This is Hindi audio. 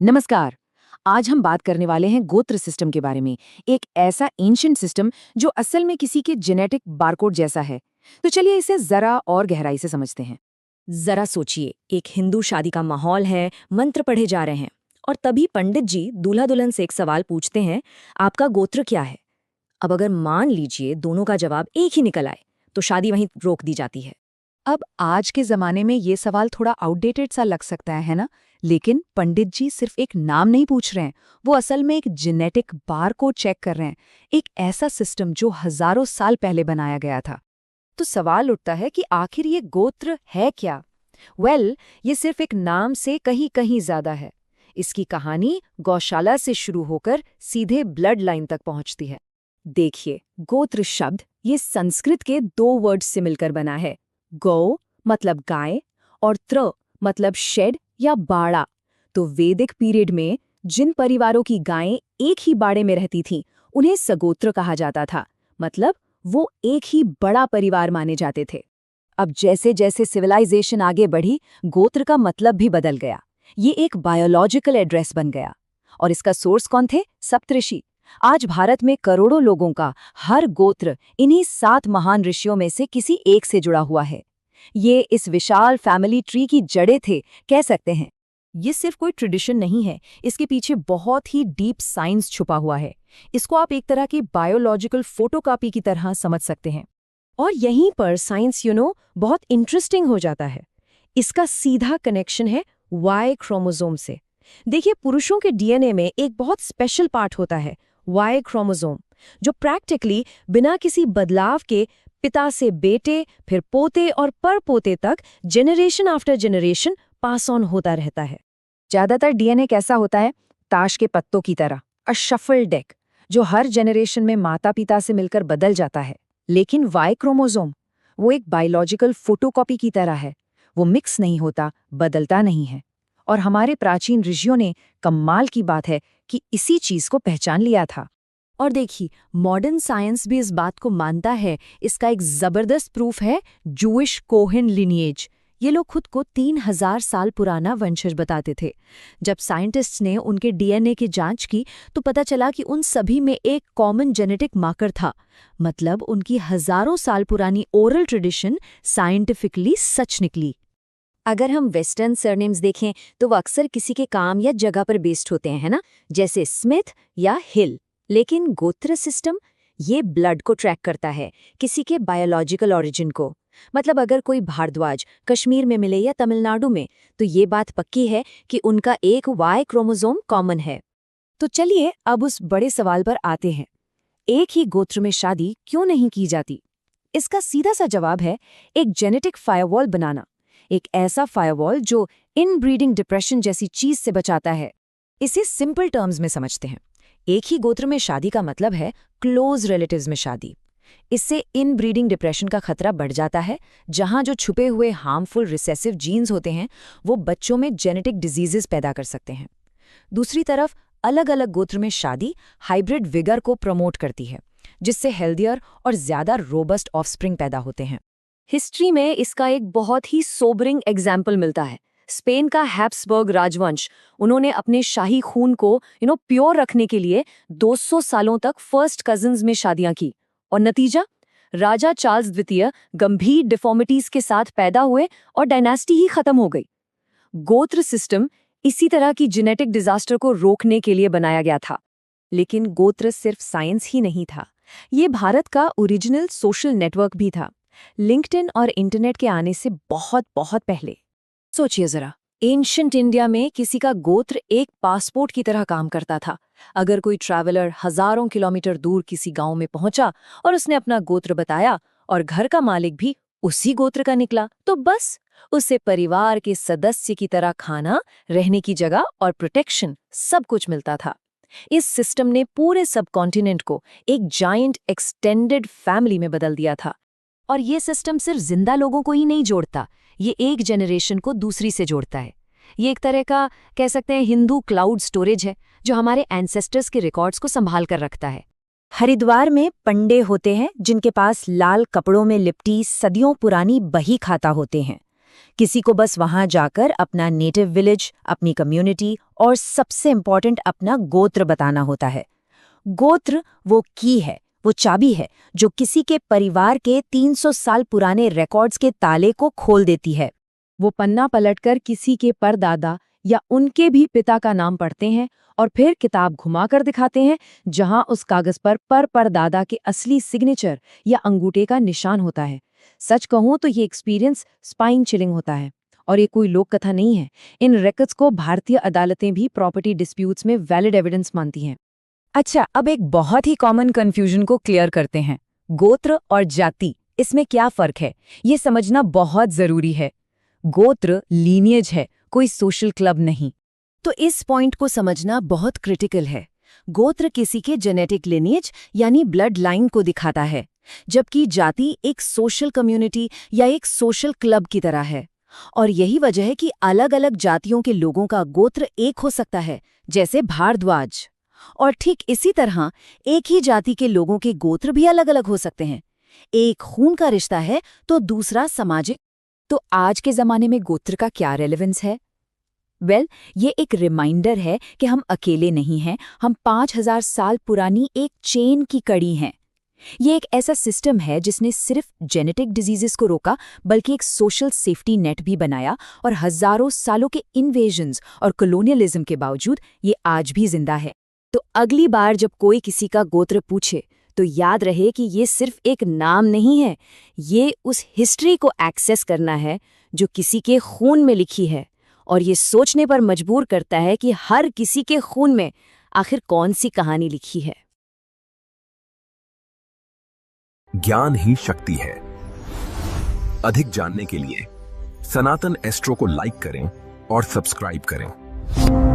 नमस्कार। आज हम बात करने वाले हैं गोत्र सिस्टम के बारे में। एक ऐसा एंशिएंट सिस्टम जो असल में किसी के जेनेटिक बारकोड जैसा है। तो चलिए इसे जरा और गहराई से समझते हैं। जरा सोचिए, एक हिंदू शादी का माहौल है, मंत्र पढ़े जा रहे हैं और तभी पंडित जी दूल्हा दुल्हन से एक सवाल पूछते हैं, आपका गोत्र क्या है। अब अगर मान लीजिए दोनों का जवाब एक ही निकल आए तो शादी वहीं रोक दी जाती है। अब आज के जमाने में ये सवाल थोड़ा आउटडेटेड सा लग सकता है ना? लेकिन पंडित जी सिर्फ एक नाम नहीं पूछ रहे हैं, वो असल में एक जेनेटिक बारकोड चेक कर रहे हैं। एक ऐसा सिस्टम जो हजारों साल पहले बनाया गया था। तो सवाल उठता है कि आखिर ये गोत्र है क्या? ये सिर्फ एक नाम से कहीं कहीं ज्यादा है। इसकी कहानी गौशाला से शुरू होकर सीधे ब्लड लाइन तक पहुंचती है। देखिए, गोत्र शब्द ये संस्कृत के दो वर्ड से मिलकर बना है। गौ मतलब गाय और त्र मतलब शेड या बाड़ा। तो वैदिक पीरियड में जिन परिवारों की गायें एक ही बाड़े में रहती थीं, उन्हें सगोत्र कहा जाता था। मतलब वो एक ही बड़ा परिवार माने जाते थे। अब जैसे जैसे सिविलाइजेशन आगे बढ़ी, गोत्र का मतलब भी बदल गया। ये एक बायोलॉजिकल एड्रेस बन गया। और इसका सोर्स कौन थे? सप्तऋषि। आज भारत में करोड़ों लोगों का हर गोत्र इन्हीं 7 महान ऋषियों में से किसी एक से जुड़ा हुआ है। ये इस विशाल फैमिली ट्री की जड़ें थे, कह सकते हैं। ये सिर्फ कोई ट्रेडिशन नहीं है, इसके पीछे बहुत ही डीप साइंस छुपा हुआ है। इसको आप एक तरह की बायोलॉजिकल फोटोकॉपी की तरह समझ सकते हैं। और यहीं पर साइंस बहुत इंटरेस्टिंग हो जाता है। इसका सीधा कनेक्शन है वाई क्रोमोसोम से। देखिए, पुरुषों के डीएनए में एक बहुत स्पेशल पार्ट होता है, वाई क्रोमोसोम, जो प्रैक्टिकली बिना किसी बदलाव के पिता से बेटे, फिर पोते और परपोते तक generation after generation pass on होता रहता है। ज्यादातर डीएनए कैसा होता है? ताश के पत्तों की तरह, अ शफल डेक, जो हर जनरेशन में माता पिता से मिलकर बदल जाता है। लेकिन वाई क्रोमोसोम वो एक बायोलॉजिकल फोटोकॉपी की तरह है। वो मिक्स नहीं होता, बदलता नहीं है। और हमारे प्राचीन ऋषियों ने, कमाल की बात है कि इसी चीज को पहचान लिया था। और देखिए, मॉडर्न साइंस भी इस बात को मानता है। इसका एक जबरदस्त प्रूफ है जूइश कोहेन लिनिएज। ये लोग खुद को 3000 साल पुराना वंशज बताते थे। जब साइंटिस्ट्स ने उनके डीएनए की जांच की तो पता चला कि उन सभी में एक कॉमन जेनेटिक मार्कर था। मतलब उनकी हजारों साल पुरानी ओरल ट्रेडिशन साइंटिफिकली सच निकली। अगर हम वेस्टर्न सरनेम्स देखें तो वो अक्सर किसी के काम या जगह पर बेस्ड होते हैं, है ना? जैसे स्मिथ या हिल। लेकिन गोत्र सिस्टम ये ब्लड को ट्रैक करता है, किसी के बायोलॉजिकल ओरिजिन को। मतलब अगर कोई भारद्वाज कश्मीर में मिले या तमिलनाडु में, तो ये बात पक्की है कि उनका एक वाई क्रोमोसोम कॉमन है। तो चलिए अब उस बड़े सवाल पर आते हैं, एक ही गोत्र में शादी क्यों नहीं की जाती? इसका सीधा सा जवाब है एक जेनेटिक फायरवॉल बनाना। एक ऐसा फायरवॉल जो इनब्रीडिंग डिप्रेशन जैसी चीज से बचाता है। इसे सिंपल टर्म्स में समझते हैं। एक ही गोत्र में शादी का मतलब है क्लोज रिलेटिव्स में शादी। इससे इनब्रीडिंग डिप्रेशन का खतरा बढ़ जाता है, जहां जो छुपे हुए हार्मफुल रिसेसिव जीन्स होते हैं वो बच्चों में जेनेटिक डिजीजेस पैदा कर सकते हैं। दूसरी तरफ अलग अलग गोत्र में शादी हाइब्रिड विगर को प्रमोट करती है, जिससे हेल्दियर और ज्यादा रोबस्ट ऑफस्प्रिंग पैदा होते हैं। हिस्ट्री में इसका एक बहुत ही सोबरिंग एग्जाम्पल मिलता है। स्पेन का हैब्सबर्ग राजवंश, उन्होंने अपने शाही खून को प्योर रखने के लिए 200 सालों तक फर्स्ट कजिन्स में शादियां की। और नतीजा, राजा चार्ल्स द्वितीय गंभीर डिफॉर्मिटीज के साथ पैदा हुए और डायनेस्टी ही खत्म हो गई। गोत्र सिस्टम इसी तरह की जेनेटिक डिजास्टर को रोकने के लिए बनाया गया था। लेकिन गोत्र सिर्फ साइंस ही नहीं था, ये भारत का ओरिजिनल सोशल नेटवर्क भी था, लिंक्डइन और इंटरनेट के आने से बहुत बहुत पहले। सोचिए जरा, एंशिएंट इंडिया में किसी का गोत्र एक पासपोर्ट की तरह काम करता था। अगर कोई ट्रैवलर हजारों किलोमीटर दूर किसी गांव में पहुंचा और उसने अपना गोत्र बताया और घर का मालिक भी उसी गोत्र का निकला, तो बस उसे परिवार के सदस्य की तरह खाना, रहने की जगह और प्रोटेक्शन सब कुछ मिलता था। इस सिस्टम ने पूरे सबकॉन्टिनेंट को एक जायंट एक्सटेंडेड फैमिली में बदल दिया था। और ये सिस्टम सिर्फ जिंदा लोगों को ही नहीं जोड़ता, ये एक जनरेशन को दूसरी से जोड़ता है। ये एक तरह का, कह सकते हैं, हिंदू क्लाउड स्टोरेज है जो हमारे एंसेस्टर्स के रिकॉर्ड्स को संभाल कर रखता है। हरिद्वार में पंडे होते हैं जिनके पास लाल कपड़ों में लिपटी सदियों पुरानी बही खाता होते हैं। किसी को बस वहां जाकर अपना नेटिव विलेज, अपनी कम्युनिटी और सबसे इम्पोर्टेंट अपना गोत्र बताना होता है। गोत्र वो की है, वो चाबी है जो किसी के परिवार के 300 साल पुराने रिकॉर्ड्स के ताले को खोल देती है। वो पन्ना पलटकर किसी के परदादा या उनके भी पिता का नाम पढ़ते हैं और फिर किताब घुमाकर दिखाते हैं जहां उस कागज पर परदादा के असली सिग्नेचर या अंगूठे का निशान होता है। सच कहूं तो ये एक्सपीरियंस स्पाइन चिलिंग होता है और ये कोई लोक कथा नहीं है। इन रिकॉर्ड्स को भारतीय अदालतें भी प्रॉपर्टी डिस्प्यूट्स में वैलिड एविडेंस मानती हैं। अच्छा, अब एक बहुत ही कॉमन कंफ्यूजन को क्लियर करते हैं। गोत्र और जाति, इसमें क्या फर्क है, ये समझना बहुत जरूरी है। गोत्र लीनिएज है, कोई सोशल क्लब नहीं। तो इस पॉइंट को समझना बहुत क्रिटिकल है। गोत्र किसी के जेनेटिक लिनिएज यानी ब्लड लाइन को दिखाता है, जबकि जाति एक सोशल कम्युनिटी या एक सोशल क्लब की तरह है। और यही वजह है कि अलग अलग जातियों के लोगों का गोत्र एक हो सकता है, जैसे भारद्वाज। और ठीक इसी तरह एक ही जाति के लोगों के गोत्र भी अलग अलग हो सकते हैं। एक खून का रिश्ता है तो दूसरा सामाजिक। तो आज के जमाने में गोत्र का क्या रेलेवेंस है? ये एक रिमाइंडर है कि हम अकेले नहीं हैं, हम 5000 साल पुरानी एक चेन की कड़ी हैं। ये एक ऐसा सिस्टम है जिसने सिर्फ जेनेटिक डिजीजेस को रोका, बल्कि एक सोशल सेफ्टी नेट भी बनाया, और हजारों सालों के इन्वेजन्स और कॉलोनियलिज्म के बावजूद ये आज भी जिंदा है। तो अगली बार जब कोई किसी का गोत्र पूछे तो याद रहे कि ये सिर्फ एक नाम नहीं है, ये उस हिस्ट्री को एक्सेस करना है जो किसी के खून में लिखी है, और ये सोचने पर मजबूर करता है कि हर किसी के खून में आखिर कौन सी कहानी लिखी है। ज्ञान ही शक्ति है। अधिक जानने के लिए सनातन एस्ट्रो को लाइक करें और सब्सक्राइब करें।